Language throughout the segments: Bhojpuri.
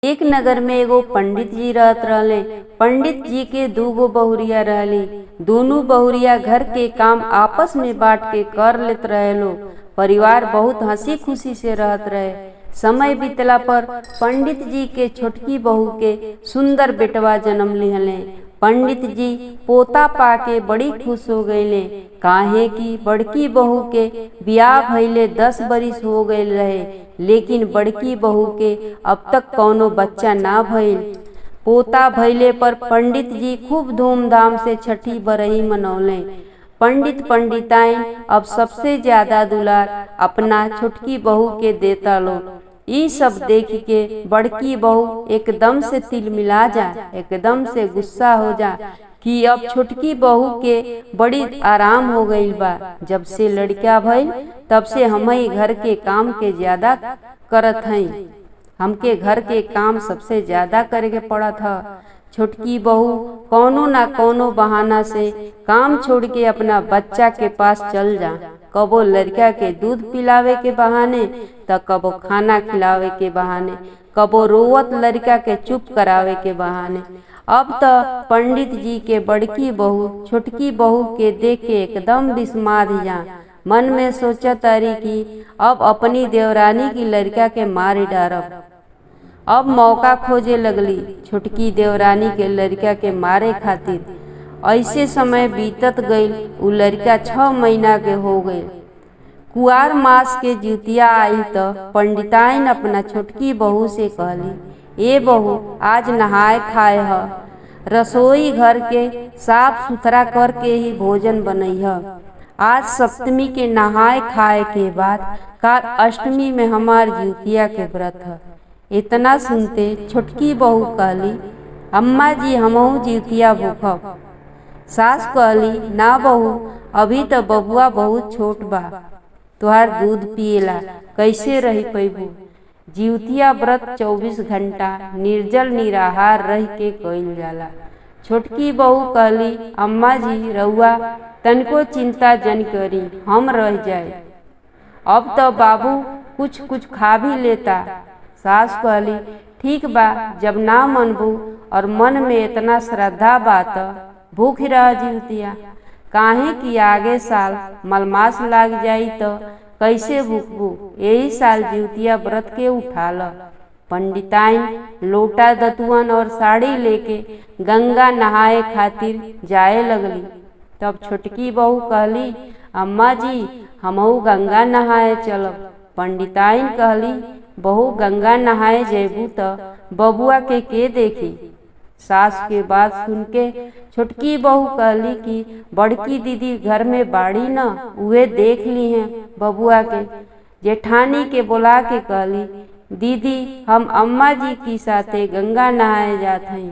एक नगर में एगो पंडित जी रहत रहले। पंडित जी के दूगो बहुरिया रहली। दोनों बहुरिया घर के काम आपस में बांट के कर लेत रहे लो। परिवार बहुत हंसी खुशी से रहत रहे। समय बीतला पर पंडित जी के छोटकी बहू के सुंदर बेटवा जन्म लिहले। पंडित जी पोता पाके बड़ी खुश हो गईले, काहे कि बड़की बहू के बियाह भइले 10 बरिस हो गईल रहे, लेकिन बड़की बहू के अब तक कौनो बच्चा ना भइल। पोता भइले पर पंडित जी खूब धूमधाम से छठी बरही मनौले। पंडित पंडिताइन अब सबसे ज्यादा दुलार अपना छोटकी बहू के देता लो। ई सब देख के बड़की बहू एकदम से तिलमिला जा, एकदम से गुस्सा हो जा कि अब छोटकी बहू के बड़ी आराम हो गईल बा। जब से लड़का भइल तब से हमई घर के काम के ज्यादा करत हई। हमके घर के काम सबसे ज्यादा करे के पड़त ह। छोटकी बहू कौनो ना कौनो बहाना से काम छोड़ के अपना बच्चा के पास चल जा। कबो लड़का के दूध पिलावे के बहाने त कबो खाना खिलावे के बहाने, कबो रोवत लड़का के चुप करावे के बहाने। अब तो पंडित जी के बड़की बहू छोटकी बहू के देख के एकदम बिस्माद जा। मन में सोचत तारी कि अब अपनी देवरानी की लड़का के मार डारब। अब मौका खोजे लगली छोटकी देवरानी के लड़का के मारे खातिर। ऐसे समय बीतत गईल। उ लड़का 6 महीना के हो गए। कुआर मास के जितिया आइल त पंडिताइन अपना छोटकी बहू से कहली, ए बहू, आज नहाए खाए ह। रसोई घर के साफ सुथरा करके ही भोजन बनैह। आज सप्तमी के नहाए खाए के बाद काल अष्टमी में हमार जितिया के व्रत है। इतना सुनते छोटकी बहू कहली, अम्मा जी, हमहू जितिया भूखब। सास कहली, ना बहू, अभी तो बबुआ बहुत छोट बा, तुहार दूध पिएला, कैसे रही पैबू। जितिया व्रत 24 घंटा निर्जल निराहार रह के कइल जाला। छोटकी बहू कहली, अम्मा जी, रउआ तनको चिंता जन करी, हम रह जाए। अब तो बाबू कुछ कुछ खा भी लेता। सास कहली, ठीक बा, जब ना मनबू और मन में इतना श्रद्धा बात भूख रह जितिया। काहे कि आगे साल मलमास लाग जाई तो कैसे भूखबू। यही साल जितिया व्रत के उठा ल। पंडिताइन लोटा दतुअन और साड़ी लेके गंगा नहाए खातिर जाए लगली। तब छोटकी बहू कहली, अम्मा जी, हमहू गंगा नहाए चलब। पंडिताइन कहली, बहू, गंगा नहाए जेबू त बबुआ के देखी। सास के बात सुन के छोटकी बहू कहली कि बड़की दीदी घर में बाड़ी न, उहे देख ली हैं बबुआ के। जेठानी के बुला के कहली, दीदी, हम अम्मा जी की साथे गंगा नहाए जात हई।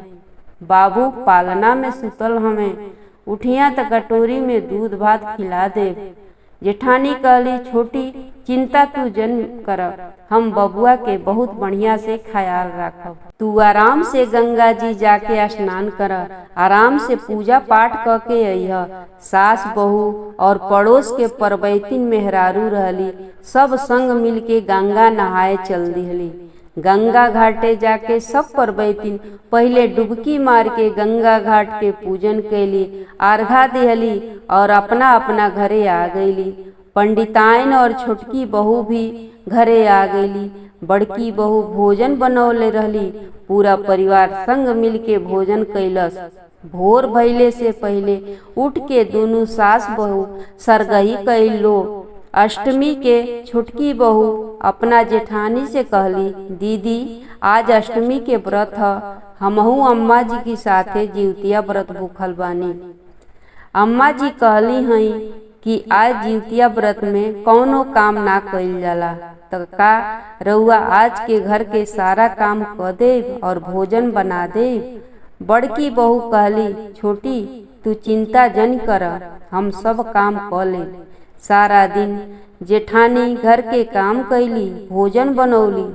बाबू पालना में सुतल हमें, उठिया त कटोरी में दूध भात खिला देव। जेठानी कहली, छोटी, चिंता तू जन कर, हम बबुआ के बहुत बढ़िया से ख्याल रखब। तू आराम से गंगा जी जाके स्नान कर, आराम से पूजा पाठ करके अइह। सास बहू और पड़ोस के परबैतिन मेहरारू रहली, सब संग मिल के गंगा नहाए चल दिहली। गंगा घाटे जाके सब परबैतिन पहले डुबकी मार के गंगा घाट के पूजन कैली, अर्घा दिहली और अपना अपना घरे आ गईली। पंडिताइन और छोटकी बहू भी घरे आ गईली। बड़की बहू भोजन बनौले रहली। पूरा परिवार संग मिल के भोजन कैलस। भोर भइले से पहले उठ के दोनों सास बहू सरगही कैल लो। अष्टमी के छोटकी बहू अपना जेठानी से कहली, दीदी, आज अष्टमी के व्रत ह, हमहू अम्मा जी की साथे जितिया व्रत भूखल बानी। अम्मा जी कहली हई कि आज जितिया व्रत में कौनो काम ना कइल जाला, त का रउआ आज के घर के सारा काम क देव और भोजन बना देव। बड़की बहू कहली, छोटी, तू चिंता जन कर, हम सब काम क ले। सारा दिन जेठानी घर के काम कैली, भोजन बनौली,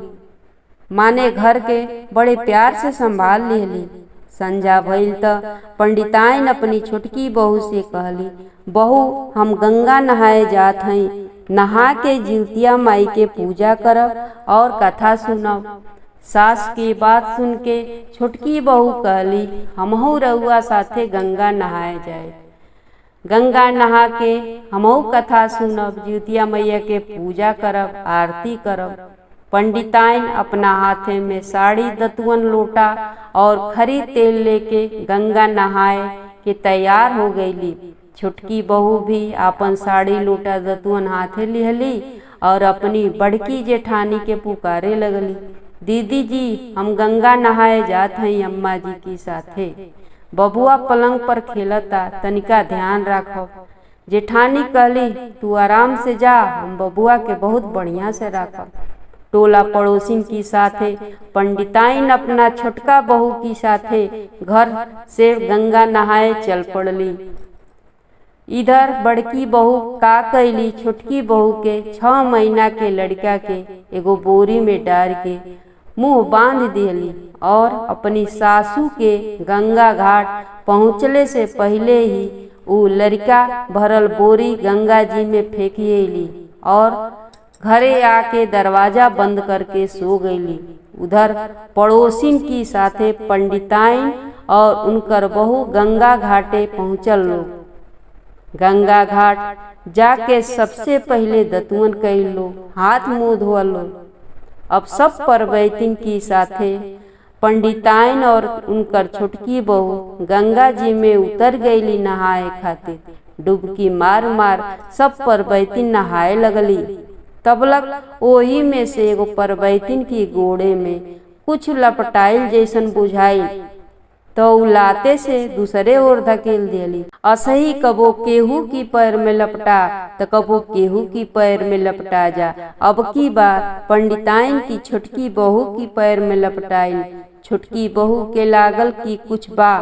माने घर के बड़े प्यार से संभाल लेली। संजा भइल त पंडिताइन अपनी छोटकी बहू से कहली, बहू, हम गंगा नहाए जात हई, नहा के जितिया माई के पूजा करब और कथा सुनब। सास की बात सुन के छोटकी बहू कहली, हमहू रउआ साथे गंगा नहाए जाए। गंगा नहा के हमहू कथा सुनब, जिउतिया मैया के पूजा करब, आरती करब। पंडिताइन अपना हाथे में साड़ी, दतुअन, लोटा और खरी तेल लेके गंगा नहाए के तैयार हो गईली। छोटकी बहू भी अपन साड़ी, लोटा, दतुअन हाथे लिहली और अपनी बड़की जेठानी के पुकारे लगली, दीदी जी हम गंगा नहाए जात हई अम्मा जी की साथे। बबुआ पलंग पर खेलता, तनिका ध्यान राखो। जेठानी कहली, तू आराम से जा, हम बबुआ के बहुत बढ़िया से राखब। टोला पड़ोसिन की साथे पंडिताइन अपना छोटका बहू की साथे घर से गंगा नहाए चल पड़ली। इधर बड़की बहू का कैली, छोटकी बहू के 6 महीना के लड़का के एगो बोरी में डाल के मुंह बांध दिहली और अपनी सासू के गंगा घाट पहुँचले से पहले ही ऊ लड़का भरल बोरी गंगा जी में फेंकिएली और घरे आके दरवाजा बंद करके सो गईली। उधर पड़ोसिन की साथे पंडिताइन और उनकर बहू गंगा घाटे पहुँचल लोग। गंगा घाट जाके सबसे पहले दतुअन कई लो, हाथ मुँह धोल लो। अब सब परबैतिन की साथे पंडिताइन और उनकर छोटकी बहू गंगा जी में उतर गईली नहाए खातिर। डुबकी मार मार सब परबैतिन नहाए लगली। तबलक ओही में से एगो परबैतिन की गोड़े में कुछ लपटाइल जैसन बुझाइल तो उलाते से दूसरे ओर धकेल दिली। असही कबो केहू की पैर में लपटा तो कबो केहू की पैर में लपटा जा। अब की बार पंडिताइन की छोटकी बहू की पैर में लपटाइल। छोटकी बहू के लागल की कुछ बा,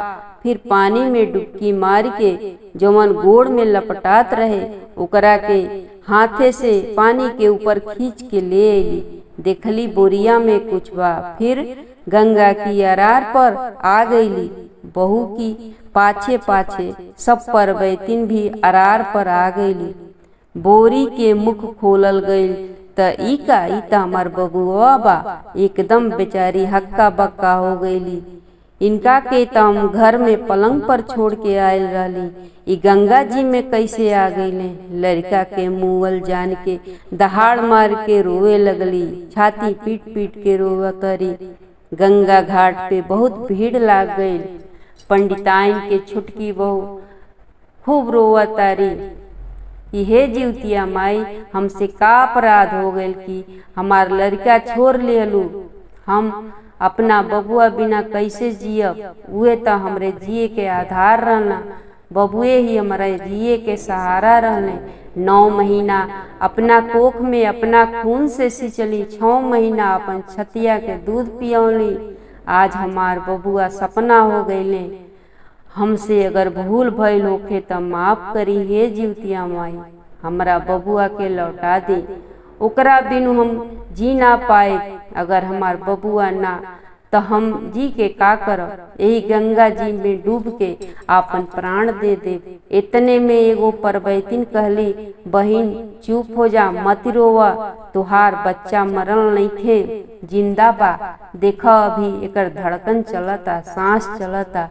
फिर पानी में डुबकी मार के जवन गोड़ में लपटात रहे ओकरा के हाथे से पानी के ऊपर खींच के ले अली। देखली बोरिया में कुछ बा, फिर गंगा की अरार पर आ गईली। बहू की पाछे पाछे सब परबैतिन भी अरार पर आ गईली। बोरी के मुख खोलल गईल त ई त हमार बबुआ बा। एकदम बेचारी हक्का बक्का हो गईली। इनका के तम घर में पलंग पर छोड़ के आयल रहली, ई गंगा जी में कैसे आ गईले। लड़का के मुअल जान के दहाड़ मार के रोवे लगली, छाती पीट पीट के रोवतरी। गंगा घाट पे बहुत भीड़ लाग गई। पंडिताइन के छुटकी बहू खूब रोवतारी, इहे जिउतिया माई हमसे का अपराध हो गईल कि हमार लड़का छोड़ लेलू। हम अपना बबुआ बिना कैसे जियब। उहे तो हमरे जिए के आधार रहना, बबुए ही हमारे जिए के सहारा रहने। 9 महीना अपना कोख में अपना खून से सिंचली, 6 महीना अपन छतिया के दूध पियौली। आज हमार बबुआ सपना हो गईले। हमसे अगर भूल भइल होखे त माफ करी हे जिउतिया माई, हमरा बबुआ के लौटा दे। ओकरा बिनु हम जी ना पाए। अगर हमार बबुआ ना तो हम जी के का करब। यही गंगा जी में डूब के आपन प्राण दे दे। इतने में एगो परबैतिन कहली, बहिन चुप हो जा, मत रोवा, तुहार बच्चा मरल नइखे, जिंदा बा। देखा अभी एकर धड़कन चलता, सांस चलता।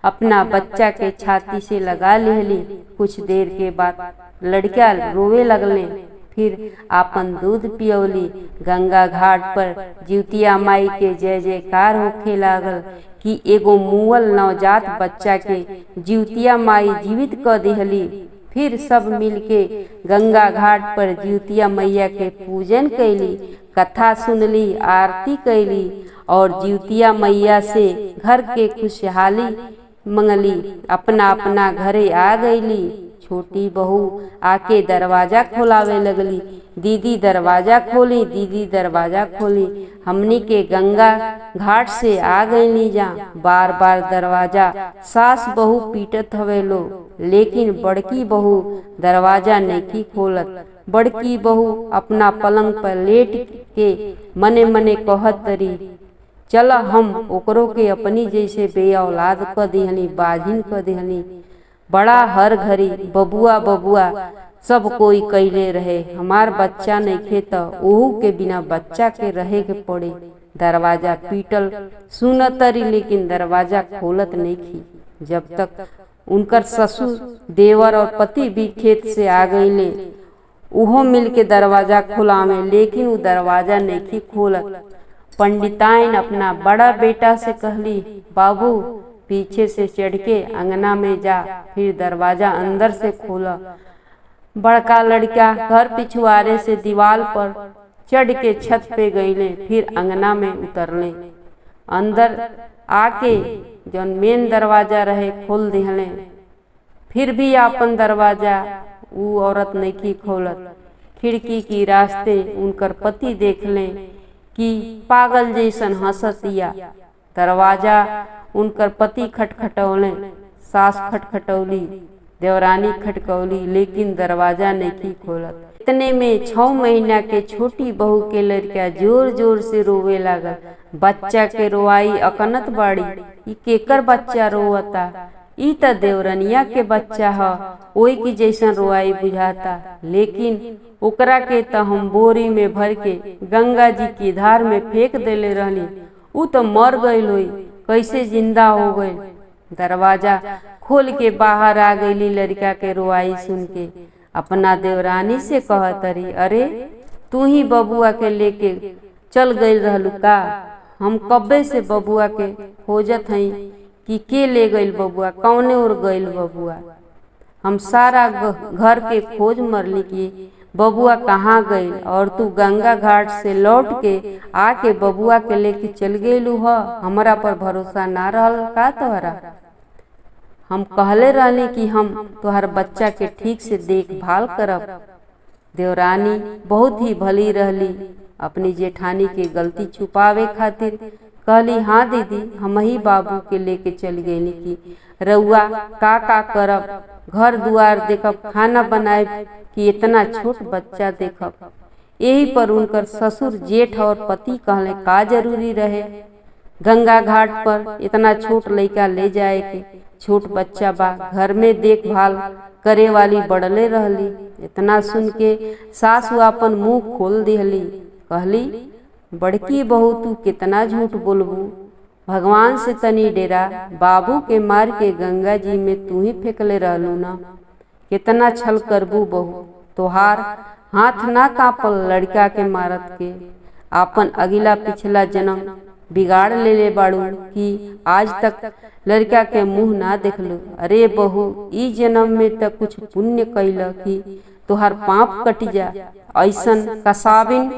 अपना बच्चा के छाती से लगा लेली। कुछ देर के बाद लड़का रोवे लगले, फिर आपन दूध पियौली। गंगा घाट पर जिउतिया माई के जय जयकार होखे लागल कि एगो मुअल नवजात बच्चा के जिउतिया माई जीवित क दिहली। फिर सब मिलके गंगा घाट पर जिउतिया मैया के पूजन कैली, कथा सुनली, आरती कैली और जिउतिया मैया से घर के खुशहाली मंगली। अपना अपना घरे आ गईली। छोटी बहू आके दरवाजा खोलावे लगली, दीदी दरवाजा खोली, दीदी दरवाजा खोली। हमनी के गंगा घाट से आ गईली जा। बार बार दरवाजा सास बहू पीटत हवे लो, लेकिन बड़की बहू दरवाजा नहीं खोलत। बड़की बहू अपना पलंग पर लेट के मने मने कहत तरी, चल हम ओकरो के अपनी जैसे बेऔलाद क दिहनी, बाजिन क दिहनी। बड़ा हर घड़ी बबुआ बबुआ सब कोई कैले रहे, हमार बच्चा नइखे त ओहू के बिना बच्चा के रहे के पड़े। दरवाजा पीटल सुनतरी लेकिन दरवाजा खोलत नहीं थी। जब तक उनकर ससुर देवर और पति भी खेत से आ गईले, उहो मिल के दरवाजा खुलावे लेकिन वो दरवाजा नहीं खोलत। पंडिताइन अपना बड़ा बेटा से कहली, बाबू पीछे से चढ़ के अंगना में जा, फिर दरवाजा अंदर से खोला। बड़का लड़का घर पिछुआरे से दीवार पर चढ़ के छत पे गईले, फिर अंगना में उतरले। अंदर आके जौन मेन दरवाजा रहे खोल दिहले, फिर भी आपन दरवाजा वो औरत नहीं खोलत। खिड़की की रास्ते उनकर पति देख ले कि पागल जैसन हंसतिया। दरवाजा उनकर पति खटखटौले, सास खटखटौली, देवरानी खटकौली, लेकिन दरवाजा नहीं खोलत। इतने में 6 महीना के छोटी बहू के लड़का जोर जोर से रोवे लागल। बच्चा के रोआई अकनत बाड़ी, ई केकर बच्चा रोवता? ई त देवरनिया के बच्चा ह, ओई की जैसन रोआई बुझाता। लेकिन ओकरा के त हम बोरी में भर के गंगा जी की धार में फेंक देले रहली, ऊ तो मर गईल होई, कैसे जिंदा हो गई? दरवाजा खोल के बाहर आ गईली लड़का के रोआई सुन के। अपना देवरानी से कहतरी, अरे तू ही बबुआ के लेके चल गई रहलू का? हम कब्बे से बबुआ के खोजत हई कि के ले गईल बबुआ, कौने ओर गईल बबुआ। हम सारा घर के खोज मरली कि बबुआ कहाँ गईल, और तू गंगा घाट से लौट के आके बबुआ के लेके चल गईलू ह। हमरा पर भरोसा ना रहल का तोहरा? हम कहले रहनी कि हम तोहर बच्चा के ठीक से देखभाल करब। देवरानी बहुत ही भली रहली। अपनी जेठानी के गलती छुपावे खातिर कहली, हाँ दीदी, हम ही बाबू के लेके चल गईली कि रउआ का करब, घर दुआर देखब, खाना बनाए कि इतना छोट बच्चा देखब। यही पर उनकर ससुर जेठ और पति कहले, का जरूरी रहे गंगा घाट पर इतना छोट लड़का ले जाए के? छोट बच्चा बा, घर में देखभाल करे वाली बढ़ले रहली। इतना सुन के सासु अपन मुंह खोल दिहली। कहली, बड़की बहू तू कितना झूठ बोलबू, भगवान से तनी डेरा। बाबू के मार के गंगा जी में तू ही फेंकले रहलू ना, कितना छल करबू बहू। तोहार हाथ ना कांपल लड़का के मारत के? आपन अगिला पिछला जन्म बिगाड़ ले बाड़ू कि आज तक लड़का के मुंह ना देखलू। अरे बहू, ई जन्म में तक कुछ पुण्य कैला कि तोहर पाप कट जा। ऐसन कसाबिन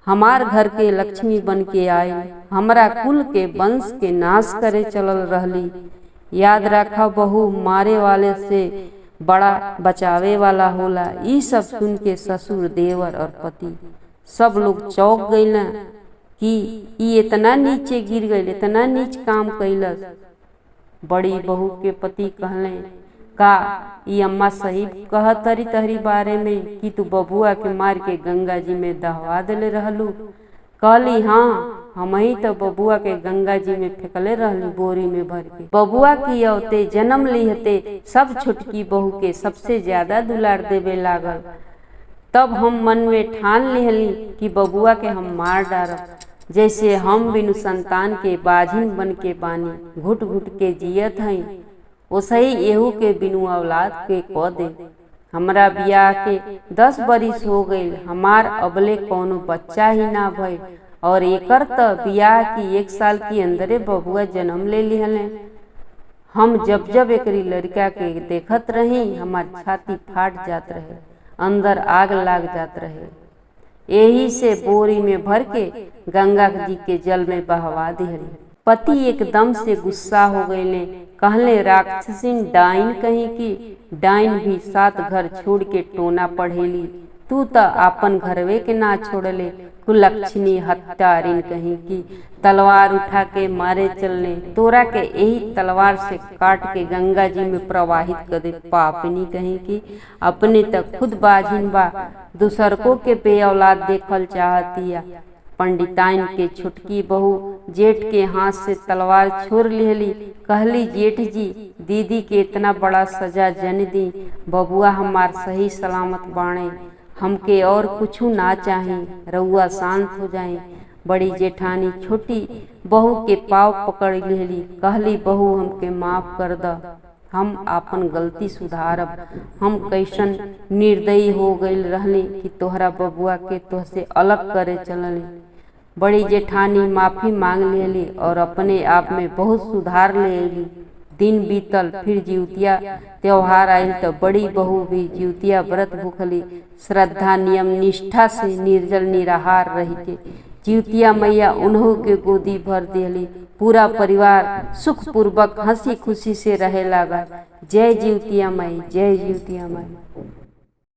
हमार घर के लक्ष्मी बन के आई, हमरा कुल के वंश के नाश करे चलल रहली। याद रखा बहू, मारे वाले से बड़ा बचावे वाला होला। ई सब सुन के ससुर, देवर और पति सब लोग चौंक गईला कि ई इतना नीचे गिर गई, इतना नीच काम कैलस। बड़ी बहू के पति कहले, का ई अम्मा सही कहतरी तहरी बारे में कि तू बबुआ के मार के गंगा जी में दहवा देले रहलू? कहली, हाँ, हम ही तो बबुआ के गंगा जी में फेंकले रहली बोरी में भर के। बबुआ की औते जन्म लिहते सब छोटकी बहू के सबसे ज्यादा दुलार देवे लागल। तब हम मन में ठान लिहली कि बबुआ के हम मार डारब। जैसे हम बिनु संतान के बाझिन बन के बानी घुट घुट के जियत हई, ओसही एहू के बिनु औलाद के क दे। हमरा बियाह के 10 बरिस हो गईल, हमार अबले कौनो बच्चा ही ना भइल, और एकर त बियाह की 1 साल की अंदरे बबुआ जन्म ले लिहले। हम जब जब एकरी लड़का के देखत रही, हमार छाती फाट जात रहे, अंदर आग लाग जात रहे। यही से बोरी में भर के गंगा जी के जल में बहवा दिहली। पति एकदम से गुस्सा हो गईले, कहले, राक्षसीन डाइन कहीं की। डाइन भी 7 घर छोड़ के टोना पढ़ेली, तू त आपन घरवे के ना छोड़ले। कुलक्षणी हत्यारिन कहीं की, तलवार उठा के मारे चलने। तोरा के यही तलवार से काट के गंगा जी में प्रवाहित कर दे। पापनी कहीं की, अपने तक खुद बाझिन बा, दूसरकों के पे औलाद देखल चाहतिया। पंडिताइन के छुटकी बहू जेठ के हाथ से तलवार छोड़ लिहली। कहली, जेठ जी, दीदी के इतना बड़ा सजा जन दी, बबुआ हमार सही सलामत बाणे, हमके और कुछ ना चाही, रउआ शांत हो जाए। बड़ी जेठानी छोटी बहू के पाँव पकड़ लेली, कहली बहू हमके माफ कर द, हम आपन गलती सुधारब। हम कैसन निर्दयी हो गईल रहली कि तोहरा बबुआ के तोहसे अलग करे चलली। बड़ी जेठानी माफी मांग लेली और अपने आप में बहुत सुधार ले अली। दिन बीतल, फिर जिउतिया त्योहार आयल तो बड़ी बहू भी जिउतिया व्रत भूखली, श्रद्धा नियम निष्ठा से निर्जल निराहार रही के जिउतिया मैया उन्हों के गोदी भर दिली। पूरा परिवार सुखपूर्वक हंसी खुशी से रहे लगा। जय जिउतिया माई, जय जिउतिया माई।